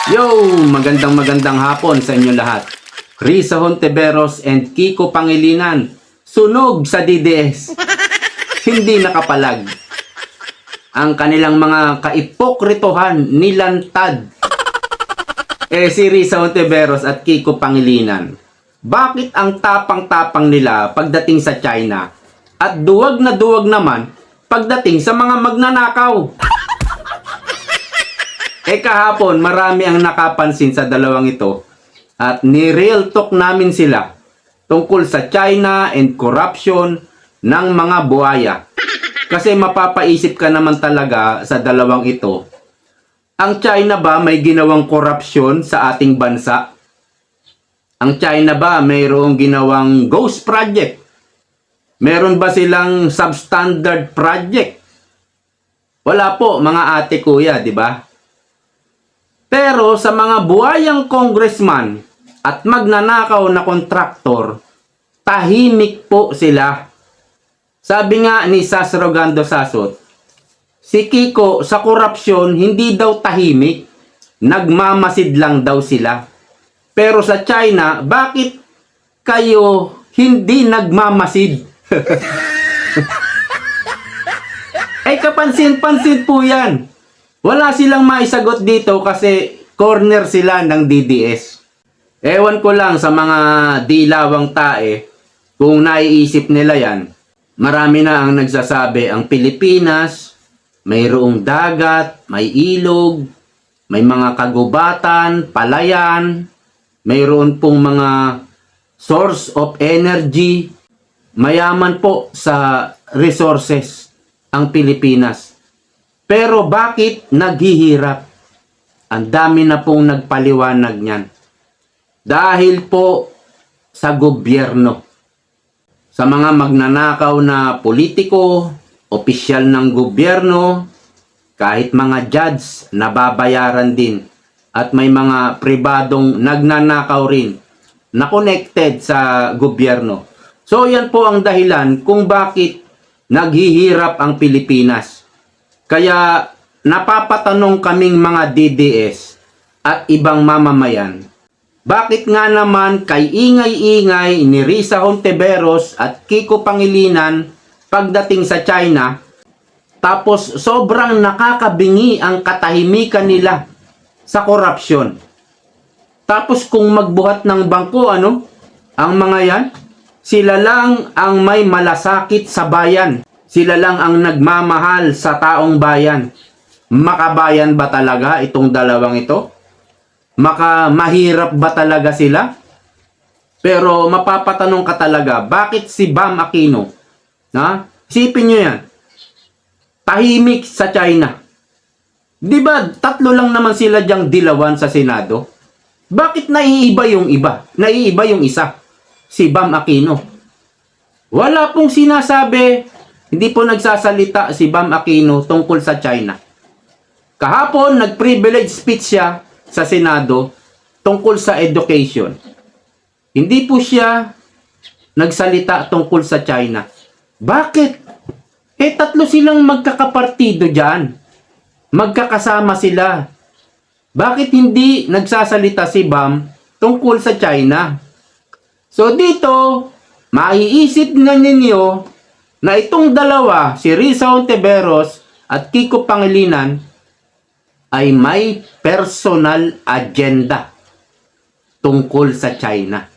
Yo! Magandang hapon sa inyo lahat. Risa Hontiveros and Kiko Pangilinan. Sunog sa DDS. Hindi nakapalag. Ang kanilang mga kaipokritohan nilantad. Si Risa Hontiveros at Kiko Pangilinan. Bakit ang tapang-tapang nila pagdating sa China at duwag na duwag naman pagdating sa mga magnanakaw? Kahapon marami ang nakapansin sa dalawang ito at ni-real talk namin sila tungkol sa China and corruption ng mga buhaya. Kasi mapapaisip ka naman talaga sa dalawang ito. Ang China ba may ginawang korupsyon sa ating bansa? Ang China ba mayroong ginawang ghost project? Meron ba silang substandard project? Wala po mga ate kuya, di ba? Pero sa mga buhayang congressman at magnanakaw na kontraktor, tahimik po sila. Sabi nga ni Sas Rogando Sasot, si Kiko sa korupsyon hindi daw tahimik, nagmamasid lang daw sila. Pero sa China, bakit kayo hindi nagmamasid? Kapansin-pansin po yan. Wala silang maisagot dito kasi corner sila ng DDS. Ewan ko lang sa mga dilawang tae kung naiisip nila yan. Marami na ang nagsasabi ang Pilipinas, mayroong dagat, may ilog, may mga kagubatan, palayan, mayroon pong mga source of energy. Mayaman po sa resources ang Pilipinas. Pero bakit naghihirap? Ang dami na pong nagpaliwanag niyan. Dahil po sa gobyerno. Sa mga magnanakaw na politiko, opisyal ng gobyerno, kahit mga judge, nababayaran din. At may mga pribadong nagnanakaw rin na connected sa gobyerno. So yan po ang dahilan kung bakit naghihirap ang Pilipinas. Kaya napapatanong kaming mga DDS at ibang mamamayan, bakit nga naman kay ingay-ingay ni Risa Hontiveros at Kiko Pangilinan pagdating sa China, tapos sobrang nakakabingi ang katahimikan nila sa korupsyon. Tapos kung magbuhat ng bangko, ang mga yan, sila lang ang may malasakit sa bayan. Sila lang ang nagmamahal sa taong bayan. Makabayan ba talaga itong dalawang ito? Mahirap ba talaga sila? Pero mapapatanong ka talaga, bakit si Bam Aquino? Isipin nyo yan. Tahimik sa China. Di ba, tatlo lang naman sila diyang dilawan sa Senado? Bakit naiiba yung iba? Naiiba yung isa. Si Bam Aquino. Wala pong sinasabi. Hindi po nagsasalita si Bam Aquino tungkol sa China. Kahapon, nag-privilege speech siya sa Senado tungkol sa education. Hindi po siya nagsalita tungkol sa China. Bakit? Tatlo silang magkakapartido dyan. Magkakasama sila. Bakit hindi nagsasalita si Bam tungkol sa China? So dito, maiisip na ninyo na itong dalawa, si Risa Hontiveros at Kiko Pangilinan, ay may personal agenda tungkol sa China.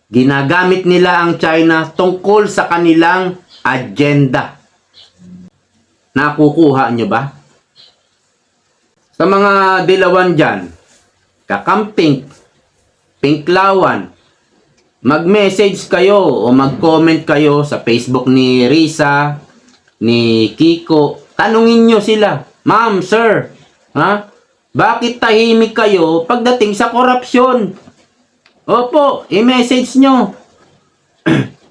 Ginagamit nila ang China tungkol sa kanilang agenda. Nakukuha nyo ba? Sa mga dilawan dyan, kakamping, pinklawan, mag-message kayo o mag-comment kayo sa Facebook ni Risa, ni Kiko. Tanungin nyo sila, Ma'am, Sir, bakit tahimik kayo pagdating sa korupsyon? Opo, i-message nyo.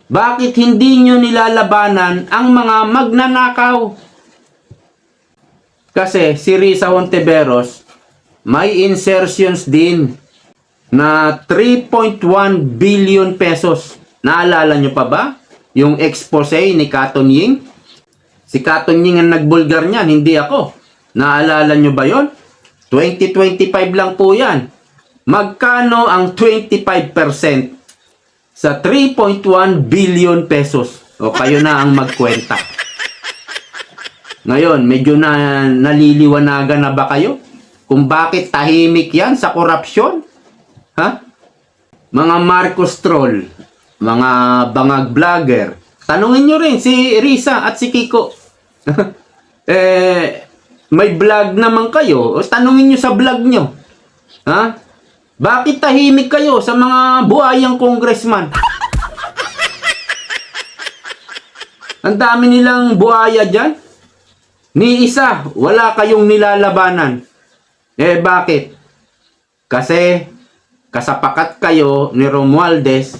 Bakit hindi nyo nilalabanan ang mga magnanakaw? Kasi si Risa Hontiveros may insertions din na 3.1 billion pesos. Naalala nyo pa ba? Yung expose ni Katon Ying? Si Katon Ying ang nagbulgar niyan, hindi ako. Naalala nyo ba yon? 2025 lang po yan. Magkano ang 25% sa 3.1 billion pesos? O kayo na ang magkwenta. Ngayon, medyo naliliwanagan na ba kayo? Kung bakit tahimik yan sa korupsyon? Ha? Mga Marcos troll, mga bangag vlogger, tanungin nyo rin si Risa at si Kiko. May vlog naman kayo, tanungin nyo sa vlog nyo. Ha? Bakit tahimik kayo sa mga buhayang congressman? Ang dami nilang buhaya dyan. Ni isa, wala kayong nilalabanan. Bakit? Kasi kasapakat kayo ni Romualdez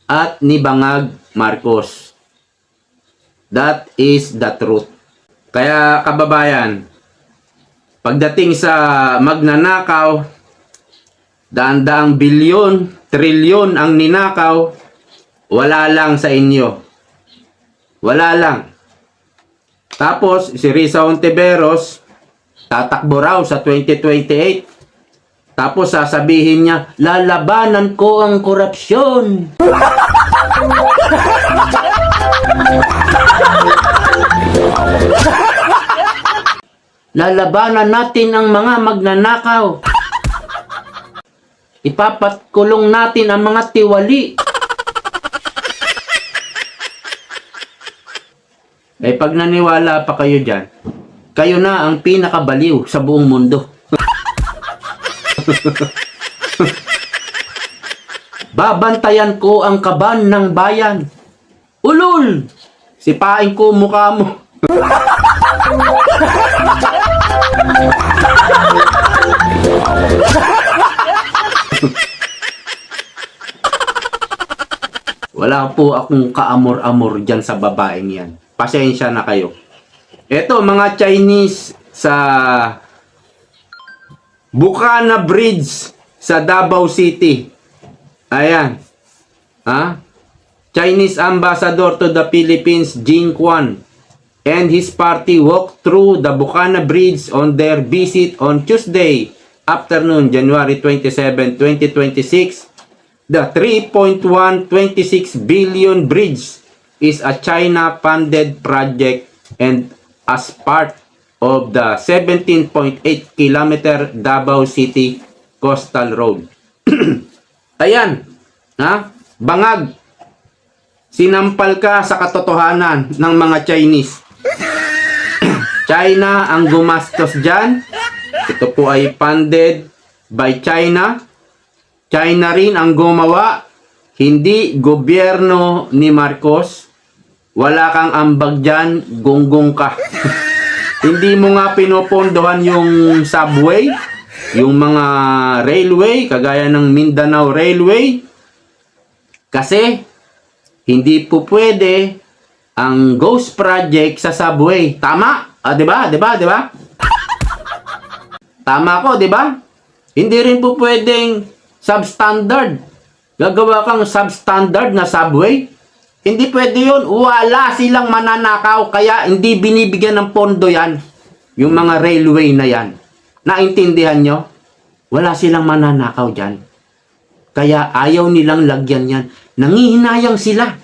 at ni Bangag Marcos. That is the truth. Kaya kababayan, pagdating sa magnanakaw, daan-daang bilyon, trilyon ang ninakaw, wala lang sa inyo. Wala lang. Tapos, si Risa Hontiveros, tatakbo raw sa 2028. Tapos, sasabihin niya, lalabanan ko ang korupsyon. Lalabanan natin ang mga magnanakaw. Ipapatkulong natin ang mga tiwali. Pag naniwala pa kayo dyan, kayo na ang pinakabaliw sa buong mundo. Babantayan ko ang kaban ng bayan. Ulul! Sipain ko mukha mo. Wala po akong kaamor-amor dyan sa babaeng yan. Pasensya na kayo. Eto, mga Chinese sa Bukana Bridge sa Davao City. Ayan. Ha? Chinese Ambassador to the Philippines, Jing Quan, and his party walked through the Bukana Bridge on their visit on Tuesday afternoon, January 27, 2026. The 3.126 billion bridge is a China-funded project and as part of the 17.8 kilometer Davao City Coastal Road. Ayan, ha? Bangag, sinampal ka sa katotohanan ng mga Chinese. China ang gumastos dyan. Ito po ay funded by China. China rin ang gumawa, hindi gobyerno ni Marcos. Wala kang ambag dyan, gunggong ka. Hindi mo nga pinopondohan yung subway, yung mga railway, kagaya ng Mindanao Railway. Kasi, hindi po pwede ang ghost project sa subway. Tama? Diba? Tama ko, diba? Hindi rin po pwedeng substandard. Gagawa kang substandard na subway. Hindi pwede yun. Wala silang mananakaw. Kaya hindi binibigyan ng pondo yan. Yung mga railway na yan. Naintindihan nyo? Wala silang mananakaw dyan. Kaya ayaw nilang lagyan yan. Nangihinayang sila.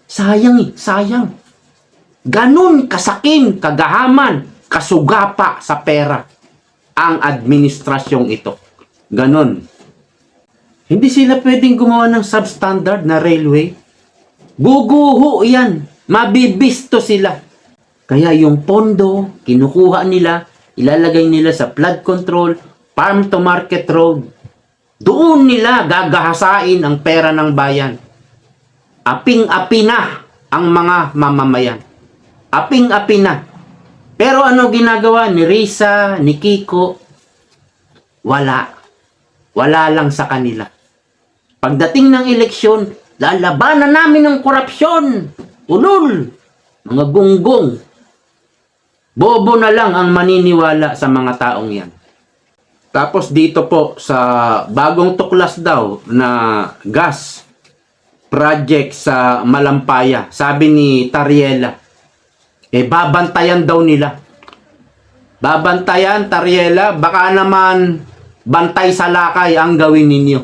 Sayang. Ganun kasakim, kagahaman, kasugapa sa pera ang administrasyong ito. Ganun. Hindi sila pwedeng gumawa ng substandard na railway. Guguho yan. Mabibisto sila. Kaya yung pondo, kinukuha nila, ilalagay nila sa flood control, farm to market road. Doon nila gagahasain ang pera ng bayan. Aping-api na ang mga mamamayan. Aping-api na. Pero ano ginagawa ni Risa, ni Kiko? Wala. Wala lang sa kanila. Pagdating ng eleksyon, lalabanan namin ng korupsyon. Ulul. Mga gunggong. Bobo na lang ang maniniwala sa mga taong yan. Tapos dito po sa bagong tuklas daw na gas project sa Malampaya, sabi ni Tariela, babantayan daw nila. Babantayan, Tariela, baka naman bantay sa lakay ang gawin ninyo.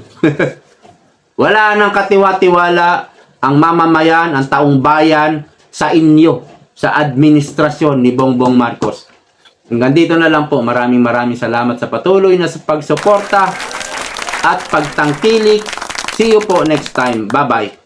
Wala nang katiwa-tiwala ang mamamayan, ang taong bayan sa inyo, sa administrasyon ni Bongbong Marcos. Hanggang dito na lang po. Maraming salamat sa patuloy na pagsuporta at pagtangkilik. See you po next time. Bye-bye.